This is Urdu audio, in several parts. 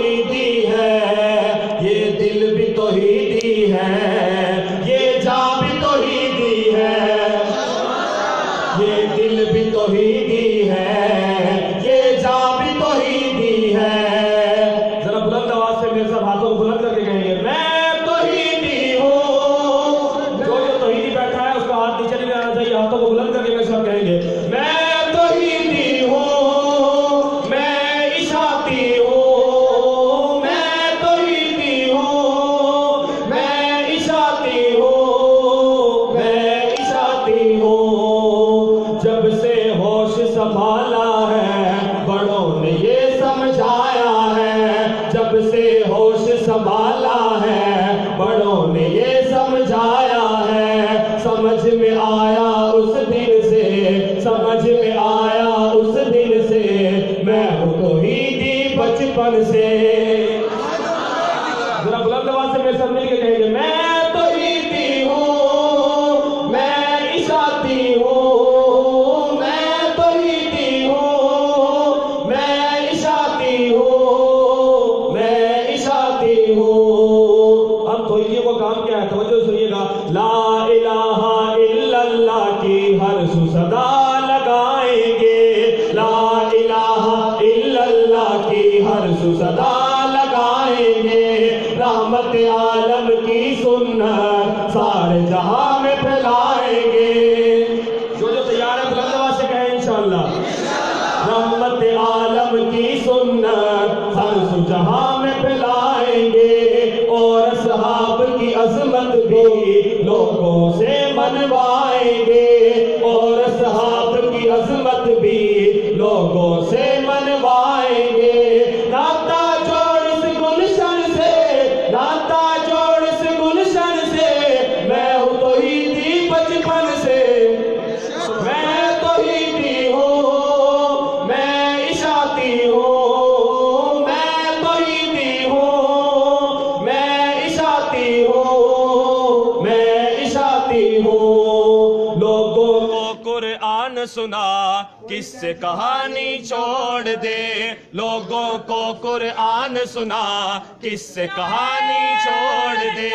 توحیدی ہے، یہ دل بھی توحیدی ہے، یہ جان بھی توحیدی ہے، یہ دل بھی توحیدی ہے، یہ جان بھی توحیدی ہے۔ ذرا بلند آواز سے میرے ساتھ ہاتھوں کو بلند کر کے کہیں گے میں توحیدی ہوں۔ جو توحیدی بیٹھا ہے اس کا ہاتھ نیچے نہیں آنا چاہیے، ہاتھوں کو بلند کر کے میرے ساتھ کہیں گے میں توحیدی ہوں، میں اشاعتی ہوں، میں توحیدی ہوں، میں اشاعتی ہوں، میں اشاعتی ہوں۔ جب سے ہوش سنبھالا ہے بڑوں نے یہ سمجھایا ہے، جب سے ہوش سنبھالا ہے بڑوں نے یہ سمجھایا ہے، سمجھ میں آیا اس دن سے، سمجھ میں آیا اس دن سے، میں ہوں توحیدی بچپن سے۔ ذرا بلند آواز سے میرے ساتھ مل کے کہیں گے میں توحیدی ہوں، میں اشاعتی ہوں، میں توحیدی ہوں، میں اشاعتی ہوں، میں اشاعتی ہوں۔ اب توحیدیوں کا کام کیا ہے؟ توجہ سنیے گا۔ لا الہ الا اللہ کی ہر سو صدا لگائیں گے، لا الہ الا اللہ کی ہر سو صدا لگائیں گے، رحمت عالم کی سنت سارے جہاں میں پھیلائیں گے۔ جو تیار ہے بلند آواز سے کہیں انشاءاللہ۔ رحمت عالم کی سنت ہر سو جہاں میں پھیلائیں گے، اور اصحاب کی عظمت بھی لوگوں سے منوائیں گے، اور اصحاب کی عظمت بھی لوگوں سے منوائیں گے۔ ناتا جوڑ اس گلشن سے، ناتا جوڑ اس گلشن سے، میں ہوں توحیدی بچپن سے، میں توحیدی ہوں، میں اشاعتی ہوں، میں توحیدی ہوں، میں اشاعتی ہوں، میں اشاعتی ہوں۔ لوگوں کو قرآن سنا کس سے کہانی چھوڑ دے، لوگوں کو قرآن سنا کس سے کہانی چھوڑ دے۔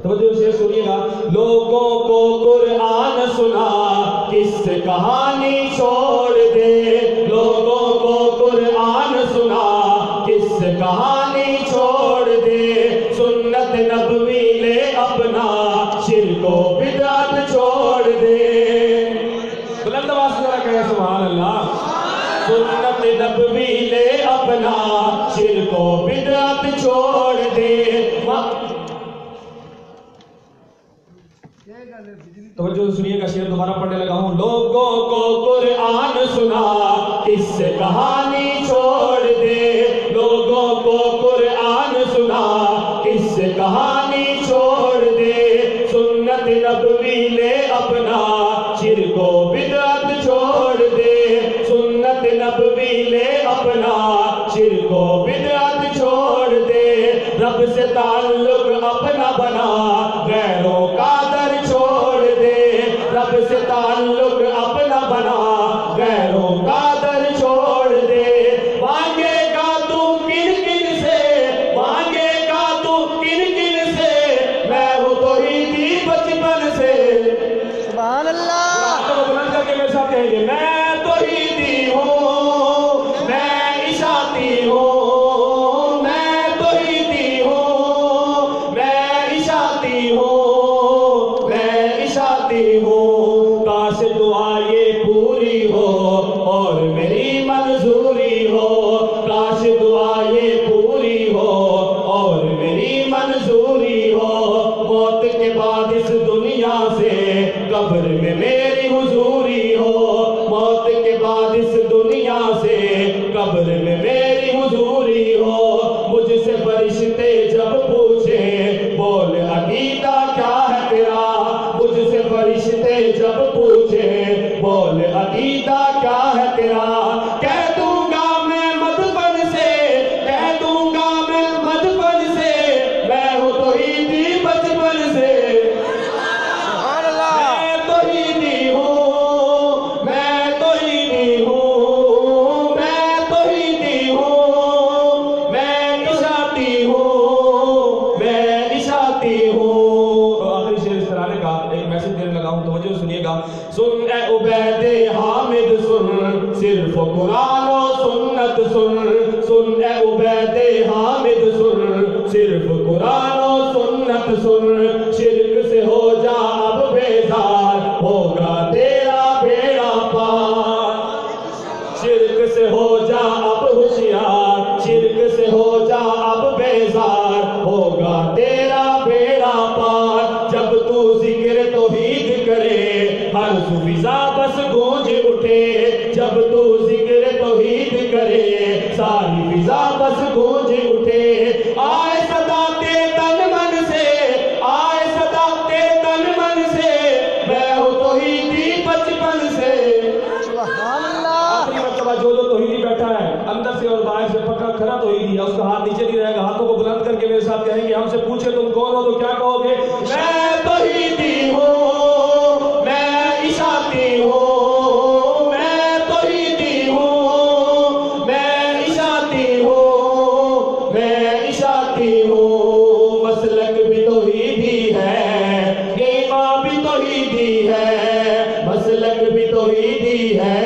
توجہ سے سنیے گا۔ لوگوں کو قرآن سنا کس سے کہانی چھوڑ دے، لوگوں کو قرآن سنا کس سے کہانی چھوڑ دے، سنت نبوی لے اپنا شرک و بدعت چھوڑ دے۔ بلند آواز سے ذرا کہیں سبحان اللہ۔ سنت نبوی لے اپنا شرک و بدعت چھوڑ دے۔ توجہ سنیے گا، شعر دوبارہ پڑھنے لگا ہوں۔ لوگوں کو قرآن سنا کس سے کہانی چھوڑ دے، لوگوں کو قرآن سنا کس سے کہانی چھوڑ دے، سنت نبوی لے اپنا شرک و بدعت چھوڑ دے، سنت نبوی لے اپنا شرک و بدعت چھوڑ دے، رب سے تعلق اپنا بنا غیروں کا در چھوڑ دے، رب سے تعلق اپنا بنا غیروں کا در چھوڑ دے۔ مانگے گا تو کن کن سے، مانگے گا تو کن کن سے، میں ہوں توحیدی بچپن سے۔ سبحان اللہ۔ بلند کر کے میرے ساتھ کہیں گے میں توحیدی ہوں، میں اشاعتی ہوں، میں توحیدی ہوں، میں اشاعتی ہوں، میں اشاعتی ہوں۔ کاش دعا یہ پوری ہو اور میری منظوری ہو، کاش دعا یہ پوری ہو اور میری منظوری ہو، موت کے بعد اس دنیا سے قبر میں میری حضوری ہو، موت بول عقیدہ کیا ہے تیرا، کہہ دوں گا میں مدفن سے، کہہ دوں گا میں مدفن سے، میں ہوں توحیدی بچپن سے، سبحان اللہ، میں توحیدی ہوں، میں توحیدی ہوں، میں توحیدی ہوں، میں اشاعتی ہوں، میں اشاعتی ہوں۔ آخری شعر اس طرح نے کہا، ایک میسج دینے لگا ہوں، توجہ سنیے گا۔ سن اے عبید حامد سن، صرف قرآن و سنت سن، سن اے عبید حامد سن، صرف قرآن و سنت سن، شرک سے ہو جا اب بیزار، ہوگا تیرا بیڑا پار، شرک سے ہو جا اب ہوشیار، شرک سے ہو جا اب بیزار، ہوگا تیرا بیڑا پار، جب تو ذکر توحید کرے ہر سو فضا بس گونج اٹھے، جب تو ذکر توحید کرے ساری فضا بس گونج اٹھے، آئے صدا تیرے تن من سے، آئے صدا تیرے تن من سے، میں ہوں توحیدی بچپن سے۔ سبحان اللہ، آخری مرتبہ جو توحیدی بیٹھا ہے اندر سے اور باہر سے پکا کھڑا توحیدی ہے، اس کا ہاتھ نیچے نہیں رہے گا، ہاتھوں کو بلند کر کے میرے ساتھ کہیں گے، ہم سے پوچھے تم کون ہو تو کیا کہو گے؟ میں توحیدی ہوں، میں اشاعتی ہوں، میں توحیدی ہوں، میں اشاعتی ہوں، میں اشاعتی ہوں، مسلک بھی توحیدی ہے، ایمان بھی توحیدی ہے، مسلک بھی توحیدی ہے،